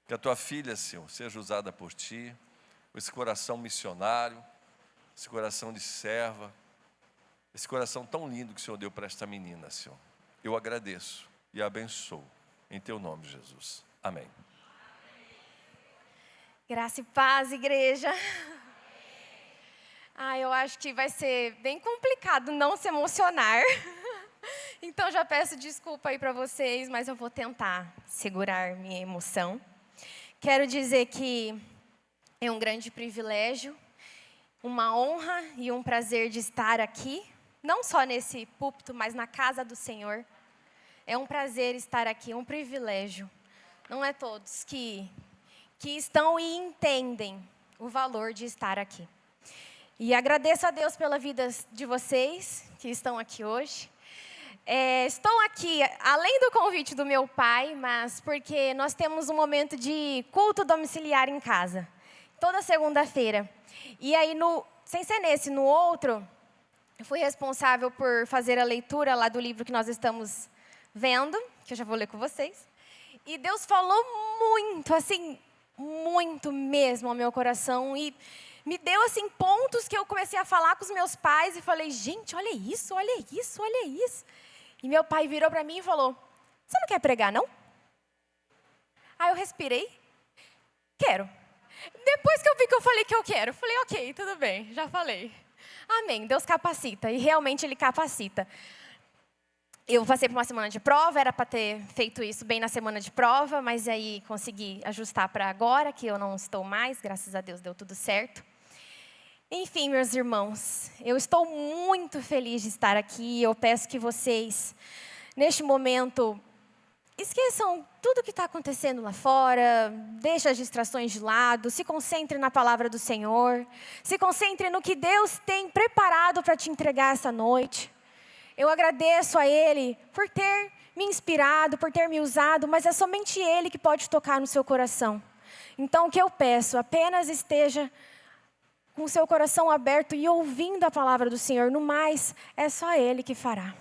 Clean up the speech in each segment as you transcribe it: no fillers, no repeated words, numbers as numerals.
Que a tua filha, Senhor, seja usada por ti, com esse coração missionário, esse coração de serva, esse coração tão lindo que o Senhor deu para esta menina, Senhor. Eu agradeço e abençoo, em teu nome, Jesus. Amém. Graça e paz, igreja. Eu acho que vai ser bem complicado não se emocionar. Então já peço desculpa aí para vocês, mas eu vou tentar segurar minha emoção. Quero dizer que é um grande privilégio, uma honra e um prazer de estar aqui, não só nesse púlpito, mas na casa do Senhor. É um prazer estar aqui, um privilégio. Não é todos que estão e entendem o valor de estar aqui. E agradeço a Deus pela vida de vocês que estão aqui hoje. Estou aqui, além do convite do meu pai, mas porque nós temos um momento de culto domiciliar em casa, toda segunda-feira. E aí, sem ser nesse, no outro, eu fui responsável por fazer a leitura lá do livro que nós estamos vendo, que eu já vou ler com vocês. E Deus falou muito, assim, muito mesmo ao meu coração. E me deu, assim, pontos que eu comecei a falar com os meus pais e falei, gente, olha isso, olha isso, olha isso. E meu pai virou para mim e falou, você não quer pregar, não? Aí eu respirei, quero. Depois que eu vi que eu falei que eu quero, falei, ok, tudo bem, já falei. Amém, Deus capacita, e realmente Ele capacita. Eu passei por uma semana de prova, era para ter feito isso bem na semana de prova, mas aí consegui ajustar para agora, que eu não estou mais, graças a Deus deu tudo certo. Enfim, meus irmãos, eu estou muito feliz de estar aqui. Eu peço que vocês, neste momento, esqueçam tudo o que está acontecendo lá fora, deixem as distrações de lado, se concentrem na palavra do Senhor, se concentrem no que Deus tem preparado para te entregar essa noite. Eu agradeço a Ele por ter me inspirado, por ter me usado, mas é somente Ele que pode tocar no seu coração. Então, o que eu peço, apenas esteja com o seu coração aberto e ouvindo a palavra do Senhor. No mais, é só Ele que fará.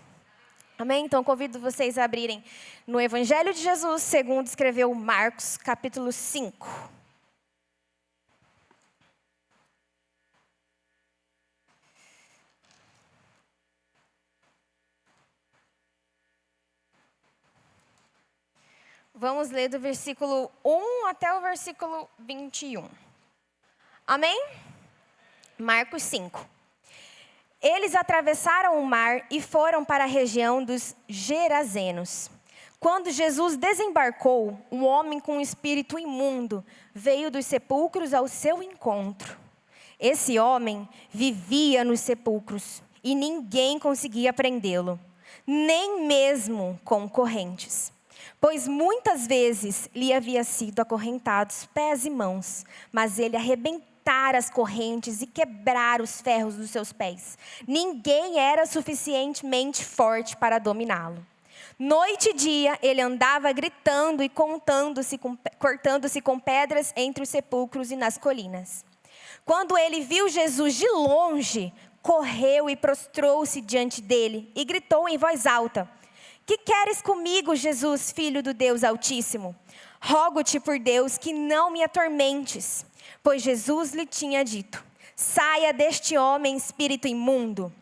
Amém? Então, convido vocês a abrirem no Evangelho de Jesus, segundo escreveu Marcos, capítulo 5. Vamos ler do versículo 1 até o versículo 21. Amém? Marcos 5. Eles atravessaram o mar e foram para a região dos Gerazenos. Quando Jesus desembarcou, um homem com um espírito imundo veio dos sepulcros ao seu encontro. Esse homem vivia nos sepulcros e ninguém conseguia prendê-lo, nem mesmo com correntes. Pois muitas vezes lhe havia sido acorrentados pés e mãos, mas ele arrebentara as correntes e quebrara os ferros dos seus pés. Ninguém era suficientemente forte para dominá-lo. Noite e dia ele andava gritando e cortando-se com pedras entre os sepulcros e nas colinas. Quando ele viu Jesus de longe, correu e prostrou-se diante dele e gritou em voz alta: Que queres comigo, Jesus, filho do Deus Altíssimo? Rogo-te por Deus que não me atormentes. Pois Jesus lhe tinha dito: saia deste homem, espírito imundo.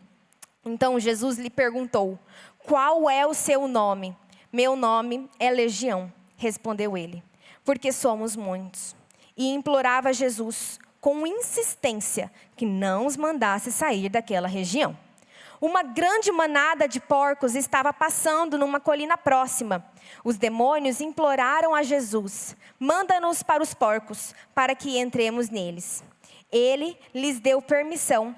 Então Jesus lhe perguntou: qual é o seu nome? Meu nome é Legião, respondeu ele, porque somos muitos. E implorava a Jesus com insistência que não os mandasse sair daquela região. Uma grande manada de porcos estava passando numa colina próxima. Os demônios imploraram a Jesus: manda-nos para os porcos, para que entremos neles. Ele lhes deu permissão.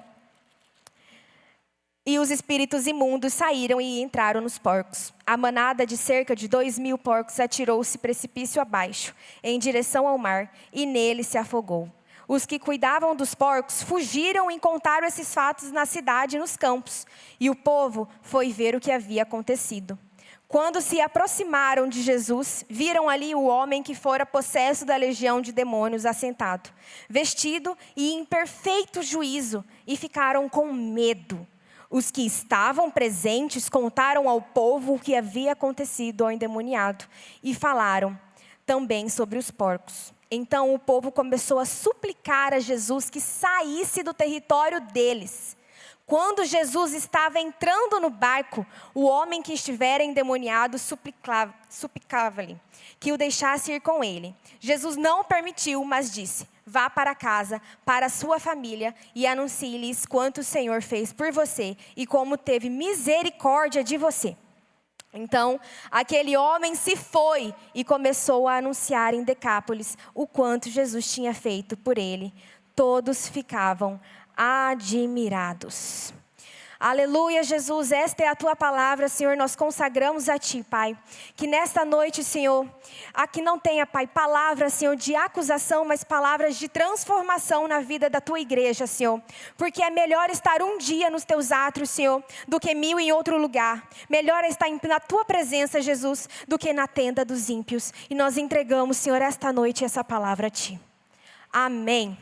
E os espíritos imundos saíram e entraram nos porcos. A manada de cerca de 2.000 porcos atirou-se precipício abaixo, em direção ao mar, e nele se afogou. Os que cuidavam dos porcos fugiram e contaram esses fatos na cidade e nos campos. E o povo foi ver o que havia acontecido. Quando se aproximaram de Jesus, viram ali o homem que fora possesso da legião de demônios assentado, vestido e em perfeito juízo, e ficaram com medo. Os que estavam presentes contaram ao povo o que havia acontecido ao endemoniado e falaram também sobre os porcos. Então o povo começou a suplicar a Jesus que saísse do território deles. Quando Jesus estava entrando no barco, o homem que estivera endemoniado suplicava-lhe que o deixasse ir com ele. Jesus não o permitiu, mas disse: vá para casa, para a sua família, e anuncie-lhes quanto o Senhor fez por você e como teve misericórdia de você. Então, aquele homem se foi e começou a anunciar em Decápolis o quanto Jesus tinha feito por ele. Todos ficavam admirados. Aleluia, Jesus, esta é a tua palavra, Senhor, nós consagramos a ti, Pai. Que nesta noite, Senhor, aqui não tenha, Pai, palavras, Senhor, de acusação, mas palavras de transformação na vida da tua igreja, Senhor. Porque é melhor estar um dia nos teus átrios, Senhor, do que 1000 em outro lugar. Melhor é estar na tua presença, Jesus, do que na tenda dos ímpios. E nós entregamos, Senhor, esta noite essa palavra a ti. Amém.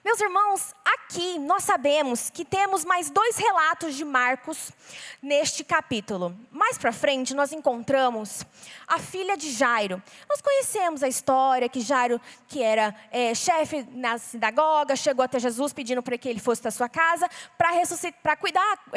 Meus irmãos, aqui nós sabemos que temos mais 2 relatos de Marcos neste capítulo. Mais para frente nós encontramos a filha de Jairo. Nós conhecemos a história que Jairo, que era chefe na sinagoga, chegou até Jesus pedindo para que ele fosse da sua casa para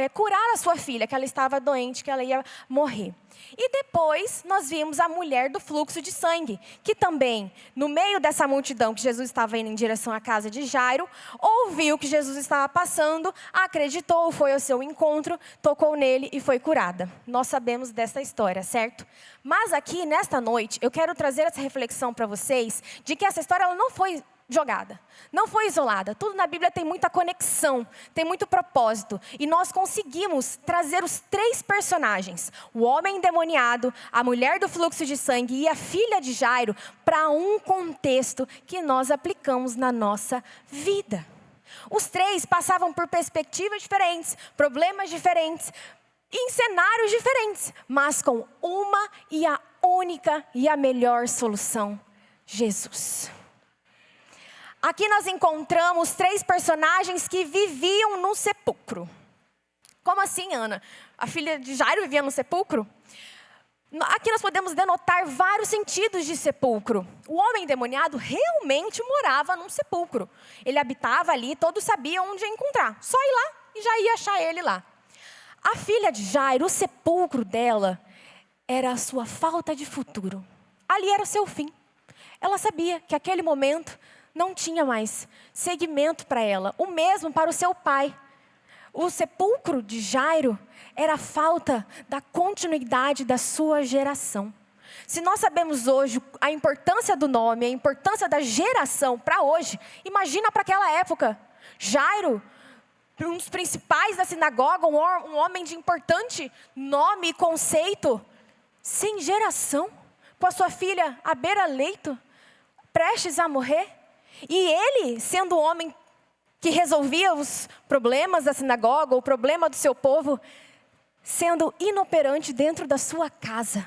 curar a sua filha, que ela estava doente, que ela ia morrer. E depois nós vimos a mulher do fluxo de sangue, que também, no meio dessa multidão que Jesus estava indo em direção à casa de Jairo, ouviu que Jesus estava passando, acreditou, foi ao seu encontro, tocou nele e foi curada. Nós sabemos dessa história, certo? Mas aqui, nesta noite, eu quero trazer essa reflexão para vocês, de que essa história ela não foi jogada, não foi isolada. Tudo na Bíblia tem muita conexão, tem muito propósito. E nós conseguimos trazer os 3 personagens, o homem endemoniado, a mulher do fluxo de sangue e a filha de Jairo, para um contexto que nós aplicamos na nossa vida. Os 3 passavam por perspectivas diferentes, problemas diferentes, em cenários diferentes, mas com uma e a única e a melhor solução: Jesus. Aqui nós encontramos 3 personagens que viviam no sepulcro. Como assim, Ana? A filha de Jairo vivia no sepulcro? Aqui nós podemos denotar vários sentidos de sepulcro. O homem endemoniado realmente morava num sepulcro. Ele habitava ali, todos sabiam onde encontrar. Só ir lá e já ia achar ele lá. A filha de Jairo, o sepulcro dela, era a sua falta de futuro. Ali era o seu fim. Ela sabia que aquele momento não tinha mais segmento para ela. O mesmo para o seu pai. O sepulcro de Jairo era a falta da continuidade da sua geração. Se nós sabemos hoje a importância do nome, a importância da geração para hoje, imagina para aquela época. Jairo, um dos principais da sinagoga, um homem de importante nome e conceito, sem geração, com a sua filha à beira-leito, prestes a morrer. E ele, sendo o homem que resolvia os problemas da sinagoga, o problema do seu povo, sendo inoperante dentro da sua casa.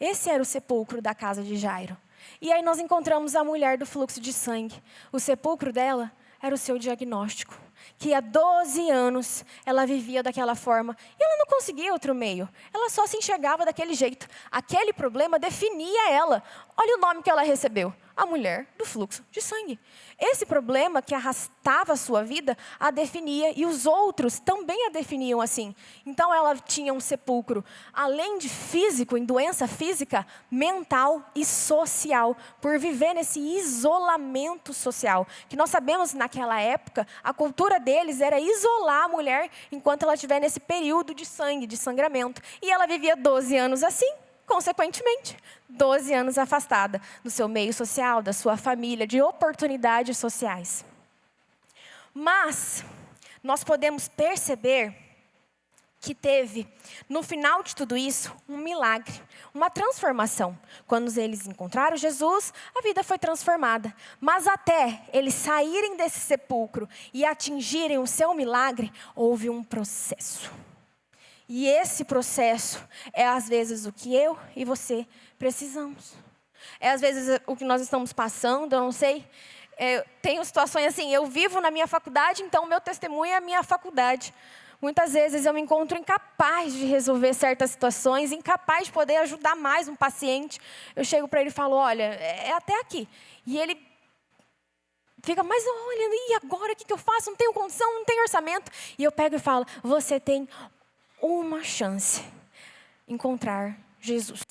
Esse era o sepulcro da casa de Jairo. E aí nós encontramos a mulher do fluxo de sangue. O sepulcro dela era o seu diagnóstico. Que há 12 anos ela vivia daquela forma. E ela não conseguia outro meio. Ela só se enxergava daquele jeito. Aquele problema definia ela. Olha o nome que ela recebeu. A mulher do fluxo de sangue. Esse problema que arrastava a sua vida a definia e os outros também a definiam assim. Então ela tinha um sepulcro, além de físico, em doença física, mental e social, por viver nesse isolamento social. Que nós sabemos naquela época, a cultura deles era isolar a mulher enquanto ela estiver nesse período de sangue, de sangramento. E ela vivia 12 anos assim. Consequentemente, 12 anos afastada do seu meio social, da sua família, de oportunidades sociais. Mas nós podemos perceber que teve, no final de tudo isso, um milagre, uma transformação. Quando eles encontraram Jesus, a vida foi transformada. Mas até eles saírem desse sepulcro e atingirem o seu milagre, houve um processo. E esse processo é às vezes o que eu e você precisamos. É às vezes o que nós estamos passando, eu não sei. Tenho situações assim, eu vivo na minha faculdade, então o meu testemunho é a minha faculdade. Muitas vezes eu me encontro incapaz de resolver certas situações, incapaz de poder ajudar mais um paciente. Eu chego para ele e falo, olha, é até aqui. E ele fica, mas olha, e agora o que eu faço? Não tenho condição, não tenho orçamento. E eu pego e falo, você tem uma chance. Encontrar Jesus.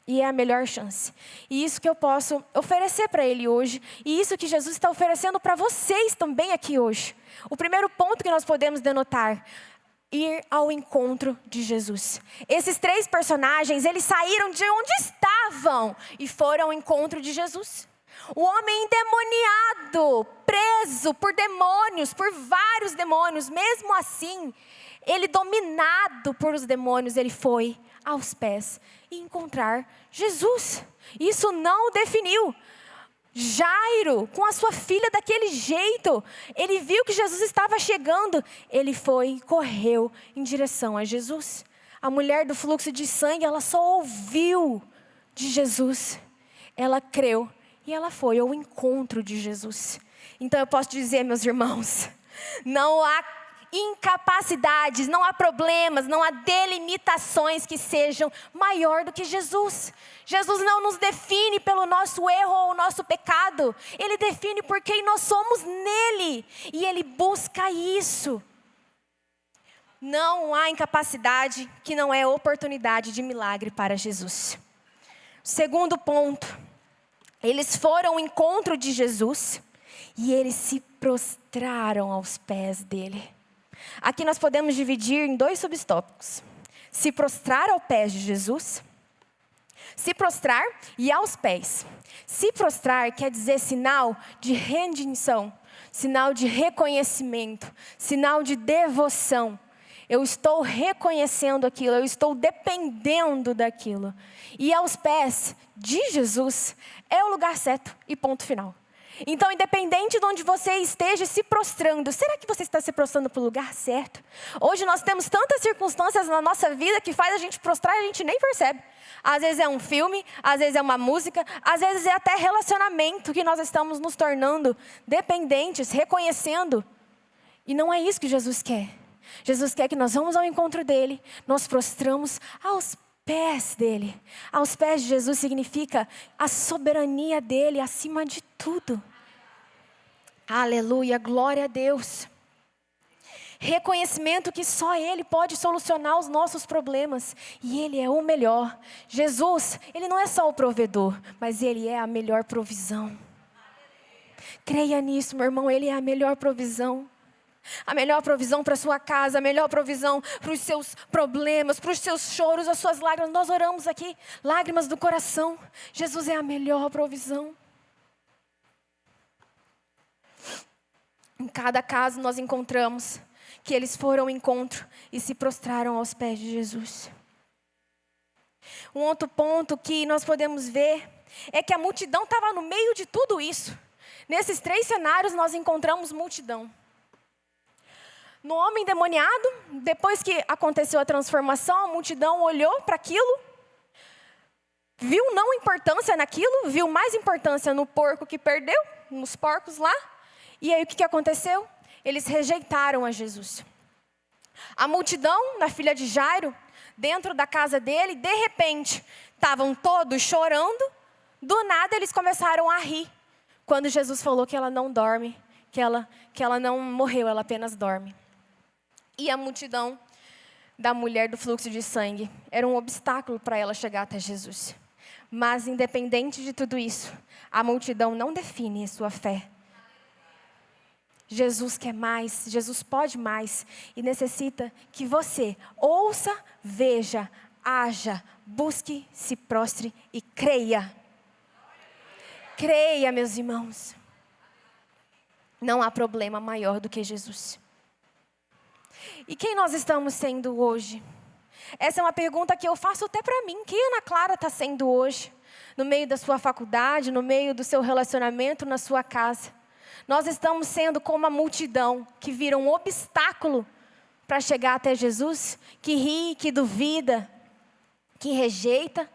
E é a melhor chance. E isso que eu posso oferecer para ele hoje. E isso que Jesus está oferecendo para vocês também aqui hoje. O primeiro ponto que nós podemos denotar: ir ao encontro de Jesus. Esses 3 personagens, eles saíram de onde estavam e foram ao encontro de Jesus. O homem endemoniado, preso por demônios, por vários demônios, mesmo assim, ele dominado por os demônios, ele foi aos pés e encontrar Jesus. Isso não o definiu. Jairo, com a sua filha daquele jeito, ele viu que Jesus estava chegando, ele foi e correu em direção a Jesus. A mulher do fluxo de sangue, ela só ouviu de Jesus, ela creu e ela foi ao encontro de Jesus. Então eu posso dizer, meus irmãos, não há incapacidades, não há problemas, não há delimitações que sejam maior do que Jesus. Jesus não nos define pelo nosso erro ou o nosso pecado. Ele define por quem nós somos nele. E ele busca isso. Não há incapacidade que não é oportunidade de milagre para Jesus. Segundo ponto. Eles foram ao encontro de Jesus e eles se prostraram aos pés dele. Aqui nós podemos dividir em 2 subtópicos. Se prostrar aos pés de Jesus. Se prostrar e aos pés. Se prostrar quer dizer sinal de rendição, sinal de reconhecimento, sinal de devoção. Eu estou reconhecendo aquilo, eu estou dependendo daquilo. E aos pés de Jesus é o lugar certo e ponto final. Então, independente de onde você esteja se prostrando, será que você está se prostrando para o lugar certo? Hoje nós temos tantas circunstâncias na nossa vida que faz a gente prostrar e a gente nem percebe. Às vezes é um filme, às vezes é uma música, às vezes é até relacionamento que nós estamos nos tornando dependentes, reconhecendo. E não é isso que Jesus quer. Jesus quer que nós vamos ao encontro dele, nós prostramos aos pés dele. Aos pés de Jesus significa a soberania dele acima de tudo. Aleluia, glória a Deus. Reconhecimento que só ele pode solucionar os nossos problemas. E ele é o melhor. Jesus, ele não é só o provedor, mas ele é a melhor provisão. Creia nisso, meu irmão, ele é a melhor provisão. A melhor provisão para a sua casa, a melhor provisão para os seus problemas, para os seus choros, as suas lágrimas. Nós oramos aqui, lágrimas do coração. Jesus é a melhor provisão. Em cada caso nós encontramos que eles foram ao encontro e se prostraram aos pés de Jesus. Um outro ponto que nós podemos ver é que a multidão estava no meio de tudo isso. Nesses 3 cenários nós encontramos multidão. No homem endemoniado, depois que aconteceu a transformação, a multidão olhou para aquilo, viu não importância naquilo, viu mais importância no porco que perdeu, nos porcos lá. E aí o que aconteceu? Eles rejeitaram a Jesus. A multidão, na filha de Jairo, dentro da casa dele, de repente, estavam todos chorando. Do nada eles começaram a rir, quando Jesus falou que ela não dorme, que ela não morreu, ela apenas dorme. E a multidão da mulher do fluxo de sangue era um obstáculo para ela chegar até Jesus. Mas independente de tudo isso, a multidão não define a sua fé. Jesus quer mais, Jesus pode mais e necessita que você ouça, veja, haja, busque, se prostre e creia. Creia, meus irmãos. Não há problema maior do que Jesus. E quem nós estamos sendo hoje? Essa é uma pergunta que eu faço até para mim. Quem a Ana Clara está sendo hoje? No meio da sua faculdade, no meio do seu relacionamento, na sua casa. Nós estamos sendo como a multidão que vira um obstáculo para chegar até Jesus, que ri, que duvida, que rejeita.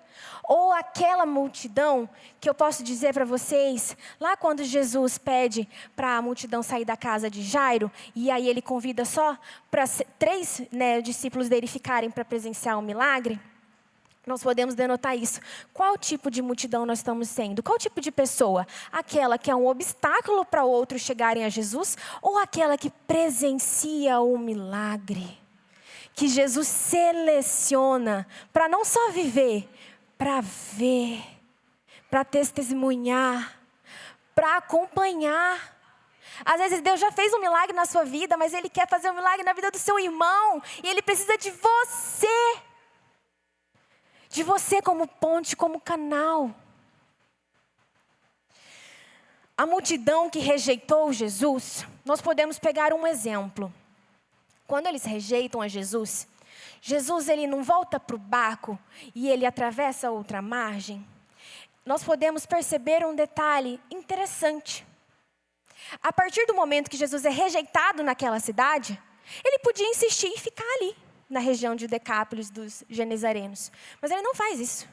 Ou aquela multidão que eu posso dizer para vocês, lá quando Jesus pede para a multidão sair da casa de Jairo, e aí ele convida só para 3 discípulos dele ficarem para presenciar o milagre, nós podemos denotar isso. Qual tipo de multidão nós estamos sendo? Qual tipo de pessoa? Aquela que é um obstáculo para outros chegarem a Jesus, ou aquela que presencia o milagre? Que Jesus seleciona para não só viver, para ver, para testemunhar, para acompanhar. Às vezes Deus já fez um milagre na sua vida, mas Ele quer fazer um milagre na vida do seu irmão. E Ele precisa de você. De você como ponte, como canal. A multidão que rejeitou Jesus, nós podemos pegar um exemplo. Quando eles rejeitam a Jesus, Jesus ele não volta para o barco e ele atravessa outra margem. Nós podemos perceber um detalhe interessante. A partir do momento que Jesus é rejeitado naquela cidade, ele podia insistir e ficar ali, na região de Decápolis dos Genezarenos. Mas ele não faz isso.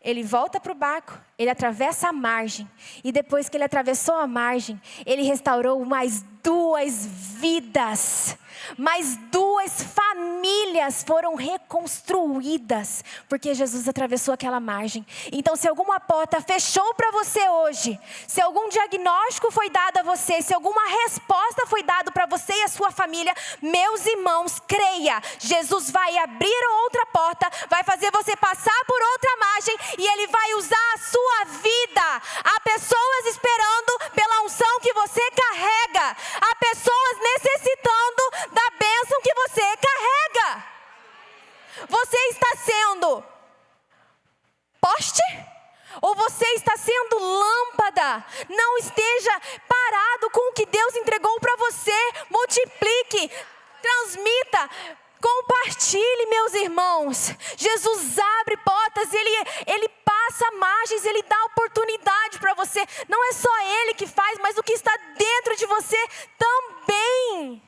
Ele volta para o barco, ele atravessa a margem. E depois que ele atravessou a margem, ele restaurou mais 2 vidas. Mais 2 famílias foram reconstruídas. Porque Jesus atravessou aquela margem. Então se alguma porta fechou para você hoje, se algum diagnóstico foi dado a você, se alguma resposta foi dada para você e a sua família, meus irmãos, creia. Jesus vai abrir outra porta, vai fazer você passar por outra margem e Ele vai usar a sua vida. Há pessoas esperando pela unção que você carrega. Há pessoas necessitando da bênção que você carrega. Você está sendo poste? Ou você está sendo lâmpada? Não esteja parado com o que Deus entregou para você. Multiplique, transmita, compartilhe, meus irmãos. Jesus abre portas, Ele passa margens, Ele dá oportunidade para você. Não é só Ele que faz, mas o que está dentro de você também.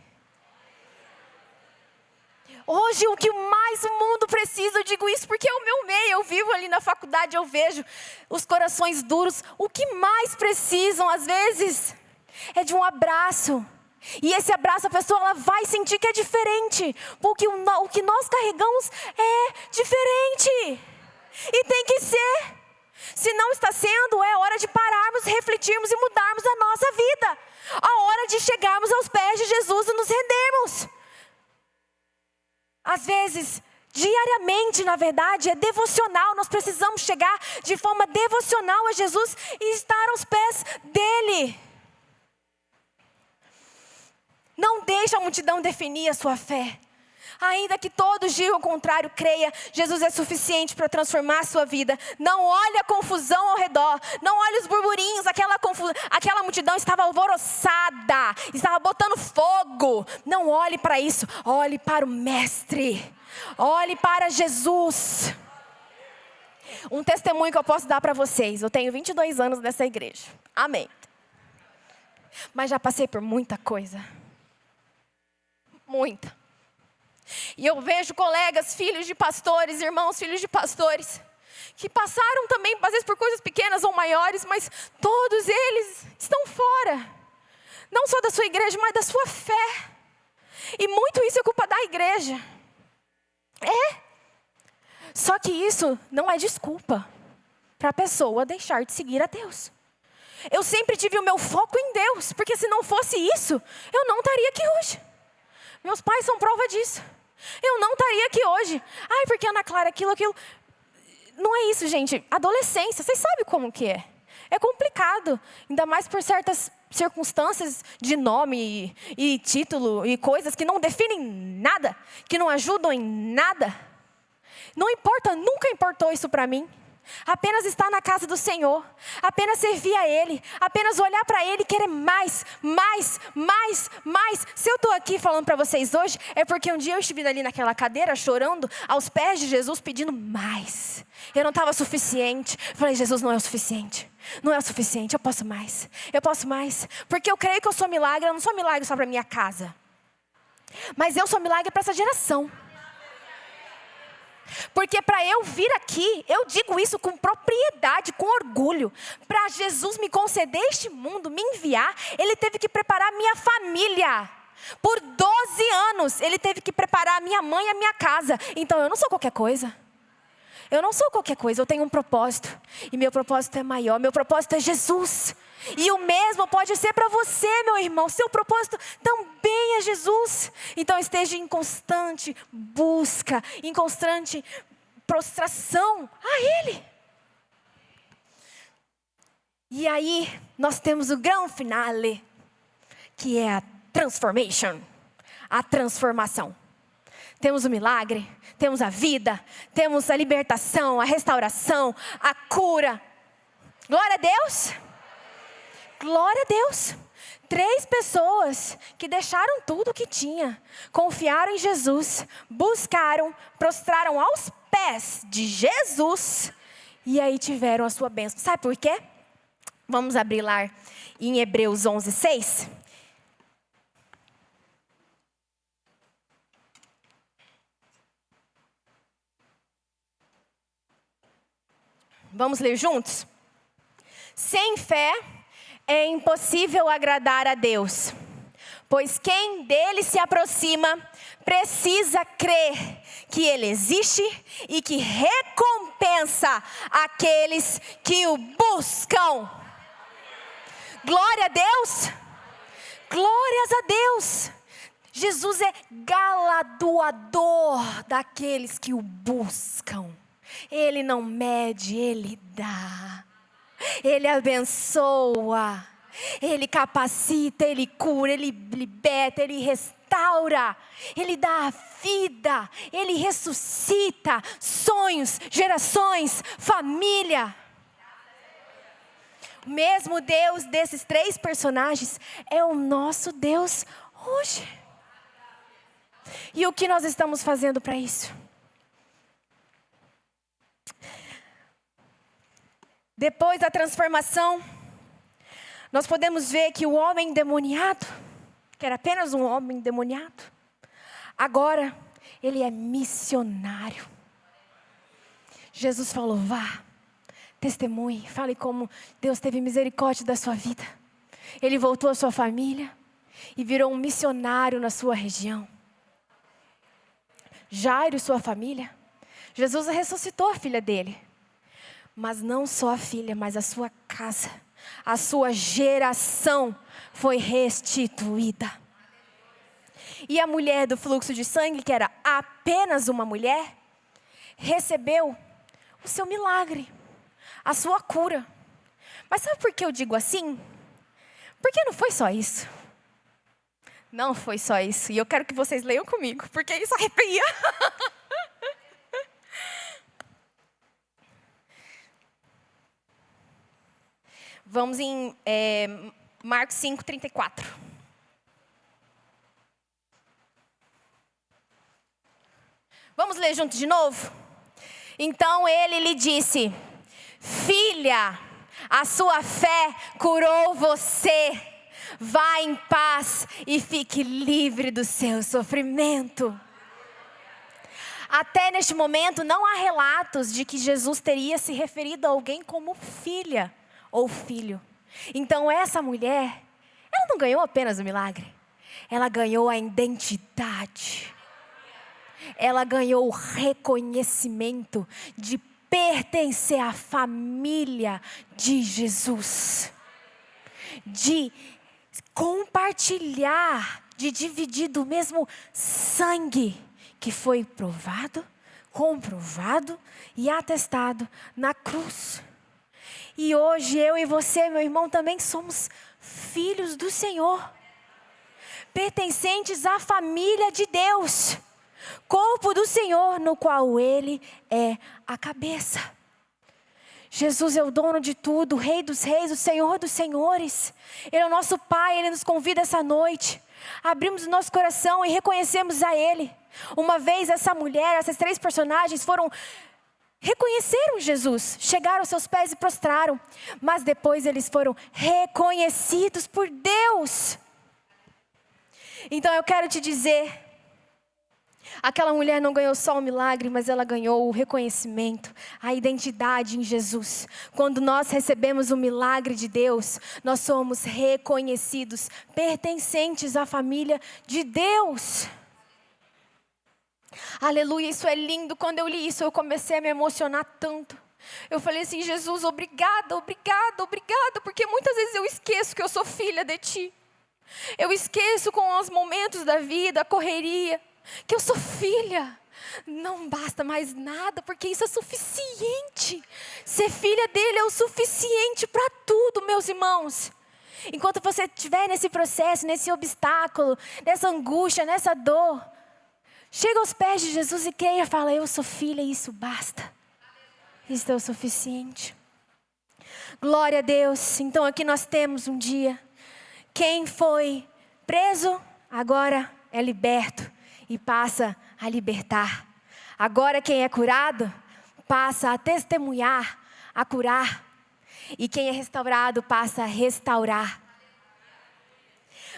Hoje o que mais o mundo precisa, eu digo isso porque é o meu meio, eu vivo ali na faculdade, eu vejo os corações duros. O que mais precisam às vezes é de um abraço. E esse abraço a pessoa ela vai sentir que é diferente, porque o que nós carregamos é diferente. E tem que ser. Se não está sendo, é hora de pararmos, refletirmos e mudarmos a nossa vida. A hora de chegarmos aos pés de Jesus e nos rendermos. Às vezes, diariamente, na verdade, é devocional. Nós precisamos chegar de forma devocional a Jesus e estar aos pés dEle. Não deixe a multidão definir a sua fé. Ainda que todos digam o contrário, creia, Jesus é suficiente para transformar a sua vida. Não olhe a confusão ao redor, não olhe os burburinhos, aquela multidão estava alvoroçada, estava botando fogo. Não olhe para isso, olhe para o Mestre, olhe para Jesus. Um testemunho que eu posso dar para vocês, eu tenho 22 anos nessa igreja, amém. Mas já passei por muita coisa, muita. E eu vejo colegas, filhos de pastores, irmãos, filhos de pastores, que passaram também, às vezes por coisas pequenas ou maiores, mas todos eles estão fora. Não só da sua igreja, mas da sua fé. E muito isso é culpa da igreja. Só que isso não é desculpa para a pessoa deixar de seguir a Deus. Eu sempre tive o meu foco em Deus, porque se não fosse isso, eu não estaria aqui hoje. Meus pais são prova disso. Eu não estaria aqui hoje. Ai, porque Ana Clara, aquilo. Não é isso, gente. Adolescência, vocês sabem como que é. É complicado. Ainda mais por certas circunstâncias de nome e título e coisas que não definem nada. Que não ajudam em nada. Não importa, nunca importou isso para mim. Apenas estar na casa do Senhor, apenas servir a Ele, apenas olhar para Ele e querer mais. Se eu estou aqui falando para vocês hoje, é porque um dia eu estive ali naquela cadeira chorando aos pés de Jesus pedindo mais. Eu não estava suficiente, falei, Jesus não é o suficiente, eu posso mais, porque eu creio que eu sou milagre, eu não sou milagre só para minha casa, mas eu sou milagre para essa geração. Porque para eu vir aqui, eu digo isso com propriedade, com orgulho. Para Jesus me conceder este mundo, me enviar, Ele teve que preparar minha família. Por 12 anos, Ele teve que preparar a minha mãe e a minha casa. Então eu não sou qualquer coisa. Eu não sou qualquer coisa, eu tenho um propósito. E meu propósito é maior, meu propósito é Jesus. E o mesmo pode ser para você, meu irmão. Seu propósito também é Jesus. Então esteja em constante busca, em constante prostração a Ele. E aí nós temos o grande finale, que é a transformation, a transformação. Temos o milagre, temos a vida, temos a libertação, a restauração, a cura. Glória a Deus. Glória a Deus. 3 pessoas que deixaram tudo o que tinha, confiaram em Jesus, buscaram, prostraram aos pés de Jesus e aí tiveram a sua bênção. Sabe por quê? Vamos abrir lá em Hebreus 11:6. Vamos ler juntos? Sem fé é impossível agradar a Deus, pois quem dele se aproxima precisa crer que Ele existe e que recompensa aqueles que o buscam. Glória a Deus! Glórias a Deus! Jesus é galardoador daqueles que o buscam. Ele não mede, Ele dá. Ele abençoa. Ele capacita, Ele cura, Ele liberta, Ele restaura. Ele dá a vida, Ele ressuscita sonhos, gerações, família. O mesmo Deus desses 3 personagens é o nosso Deus hoje. E o que nós estamos fazendo para isso? Depois da transformação, nós podemos ver que o homem endemoniado, que era apenas um homem endemoniado, agora ele é missionário. Jesus falou: vá, testemunhe, fale como Deus teve misericórdia da sua vida. Ele voltou à sua família e virou um missionário na sua região. Jairo e sua família, Jesus ressuscitou a filha dele. Mas não só a filha, mas a sua casa, a sua geração foi restituída. E a mulher do fluxo de sangue, que era apenas uma mulher, recebeu o seu milagre, a sua cura. Mas sabe por que eu digo assim? Porque não foi só isso. Não foi só isso. E eu quero que vocês leiam comigo, porque isso arrepia. Vamos em Marcos 5:34. Vamos ler junto de novo? Então ele lhe disse: filha, a sua fé curou você. Vá em paz e fique livre do seu sofrimento. Até neste momento não há relatos de que Jesus teria se referido a alguém como filha ou filho. Então essa mulher, ela não ganhou apenas o milagre, ela ganhou a identidade. Ela ganhou o reconhecimento de pertencer à família de Jesus, de compartilhar, de dividir do mesmo sangue que foi provado, comprovado e atestado na cruz. E hoje eu e você, meu irmão, também somos filhos do Senhor, pertencentes à família de Deus, corpo do Senhor, no qual Ele é a cabeça. Jesus é o dono de tudo, o Rei dos reis, o Senhor dos senhores. Ele é o nosso Pai, Ele nos convida essa noite. Abrimos o nosso coração e reconhecemos a Ele. Uma vez essa mulher, essas 3 personagens reconheceram Jesus, chegaram aos seus pés e prostraram, mas depois eles foram reconhecidos por Deus. Então eu quero te dizer Aquela mulher não ganhou só o milagre, mas ela ganhou o reconhecimento, a identidade em Jesus. Quando nós recebemos o milagre de Deus, nós somos reconhecidos, pertencentes à família de Deus. Aleluia, isso é lindo. Quando eu li isso, eu comecei a me emocionar tanto. Eu falei assim: Jesus, obrigada, obrigada, obrigada, porque muitas vezes eu esqueço que eu sou filha de Ti. Eu esqueço com os momentos da vida, a correria, que eu sou filha. Não basta mais nada, porque isso é suficiente. Ser filha dele é o suficiente para tudo, meus irmãos. Enquanto você estiver nesse processo, nesse obstáculo, nessa angústia, nessa dor, chega aos pés de Jesus e creia, fala: eu sou filha e isso basta. Isso é o suficiente. Glória a Deus. Então aqui nós temos um dia. Quem foi preso, agora é liberto e passa a libertar. Agora quem é curado, passa a testemunhar, a curar. E quem é restaurado, passa a restaurar.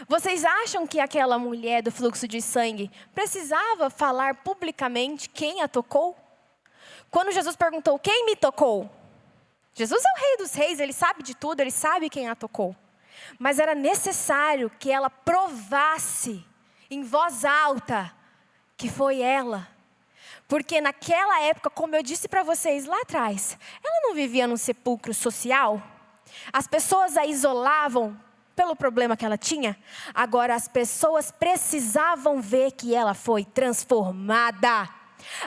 Vocês acham que aquela mulher do fluxo de sangue precisava falar publicamente quem a tocou? Quando Jesus perguntou: quem me tocou? Jesus é o Rei dos Reis, Ele sabe de tudo, Ele sabe quem a tocou. Mas era necessário que ela provasse em voz alta que foi ela. Porque naquela época, como eu disse para vocês lá atrás, ela não vivia num sepulcro social. As pessoas a isolavam pelo problema que ela tinha. Agora as pessoas precisavam ver que ela foi transformada.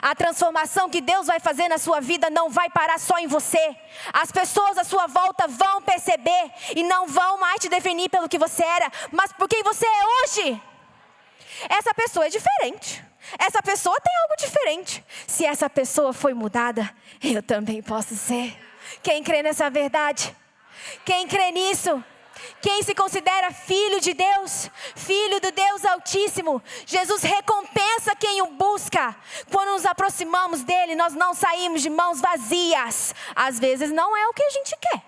A transformação que Deus vai fazer na sua vida não vai parar só em você. As pessoas à sua volta vão perceber e não vão mais te definir pelo que você era, mas por quem você é hoje. Essa pessoa é diferente. Essa pessoa tem algo diferente. Se essa pessoa foi mudada, eu também posso ser. Quem crê nessa verdade? Quem crê nisso? Quem se considera filho de Deus, filho do Deus Altíssimo, Jesus recompensa quem o busca. Quando nos aproximamos dele, nós não saímos de mãos vazias. Às vezes não é o que a gente quer,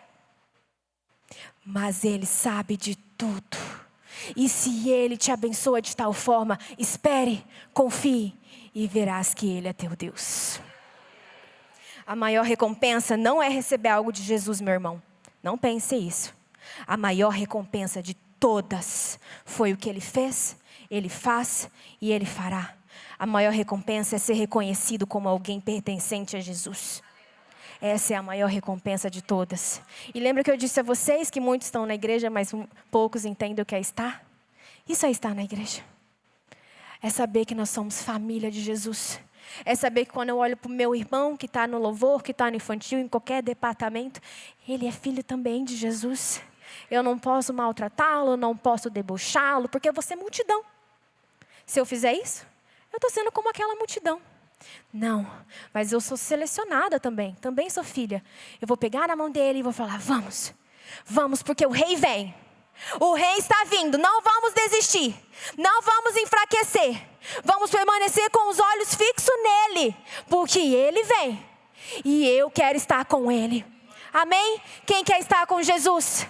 mas ele sabe de tudo. E se ele te abençoa de tal forma, espere, confie e verás que ele é teu Deus. A maior recompensa não é receber algo de Jesus, meu irmão. Não pense isso. A maior recompensa de todas foi o que ele fez, ele faz e ele fará. A maior recompensa é ser reconhecido como alguém pertencente a Jesus. Essa é a maior recompensa de todas. E lembra que eu disse a vocês que muitos estão na igreja, mas poucos entendem o que é estar? Isso é estar na igreja. É saber que nós somos família de Jesus. É saber que quando eu olho para o meu irmão que está no louvor, que está no infantil, em qualquer departamento, ele é filho também de Jesus. Eu não posso maltratá-lo, não posso debochá-lo, porque eu vou ser multidão. Se eu fizer isso, eu estou sendo como aquela multidão. Não, mas eu sou selecionada também sou filha. Eu vou pegar na mão dele e vou falar: vamos, vamos, porque o rei vem. O rei está vindo, não vamos desistir, não vamos enfraquecer. Vamos permanecer com os olhos fixos nele, porque ele vem e eu quero estar com ele. Amém? Quem quer estar com Jesus?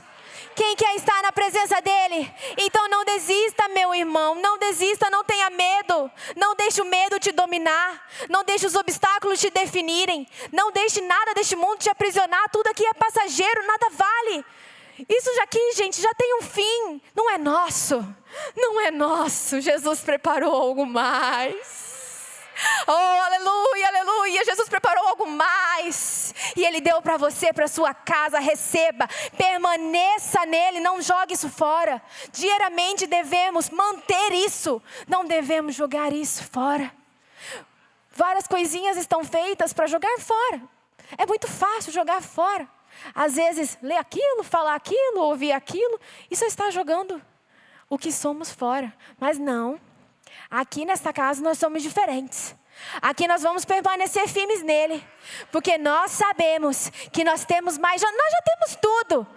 Quem quer estar na presença dele? Então não desista, meu irmão. Não desista, não tenha medo. Não deixe o medo te dominar. Não deixe os obstáculos te definirem. Não deixe nada deste mundo te aprisionar. Tudo aqui é passageiro, nada vale. Isso aqui, gente, já tem um fim. Não é nosso. Não é nosso. Jesus preparou algo mais. Oh, aleluia, aleluia. Jesus preparou algo mais. E Ele deu para você, para sua casa. Receba, permaneça nele, não jogue isso fora. Diariamente devemos manter isso. Não devemos jogar isso fora. Várias coisinhas estão feitas para jogar fora. É muito fácil jogar fora. Às vezes, ler aquilo, falar aquilo, ouvir aquilo. Isso está jogando o que somos fora. Mas não. Aqui nesta casa nós somos diferentes. Aqui nós vamos permanecer firmes nele. Porque nós sabemos que nós temos mais. Nós já temos tudo.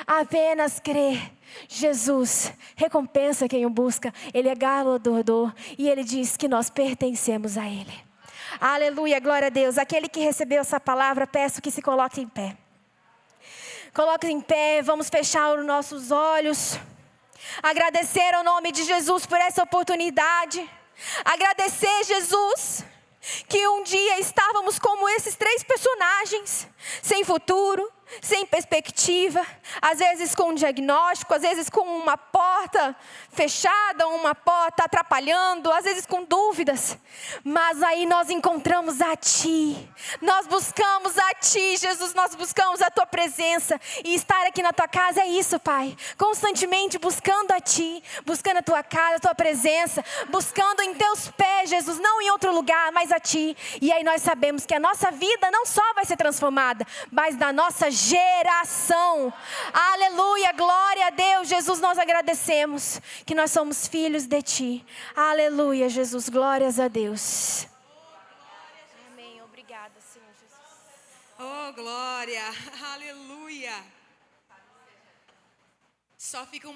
Apenas crer. Jesus recompensa quem o busca. Ele é galardoador. E ele diz que nós pertencemos a ele. Aleluia, glória a Deus. Aquele que recebeu essa palavra, peço que se coloque em pé. Coloque em pé, vamos fechar os nossos olhos. Agradecer ao nome de Jesus por essa oportunidade. Agradecer, Jesus, que um dia estávamos como esses 3 personagens, sem futuro, sem perspectiva, às vezes com um diagnóstico, às vezes com uma porta fechada, uma porta atrapalhando, às vezes com dúvidas. Mas aí nós encontramos a Ti, nós buscamos a Ti, Jesus, nós buscamos a Tua presença. E estar aqui na Tua casa é isso, Pai, constantemente buscando a Ti, buscando a Tua casa, a Tua presença, buscando em Teus pés, Jesus, não em outro lugar, mas a Ti. E aí nós sabemos que a nossa vida não só vai ser transformada, mas da nossa geração. Aleluia, glória a Deus. Jesus, nós agradecemos que nós somos filhos de Ti. Aleluia, Jesus, glórias a Deus. Amém, obrigada, Senhor Jesus. Oh, glória, aleluia. Só fica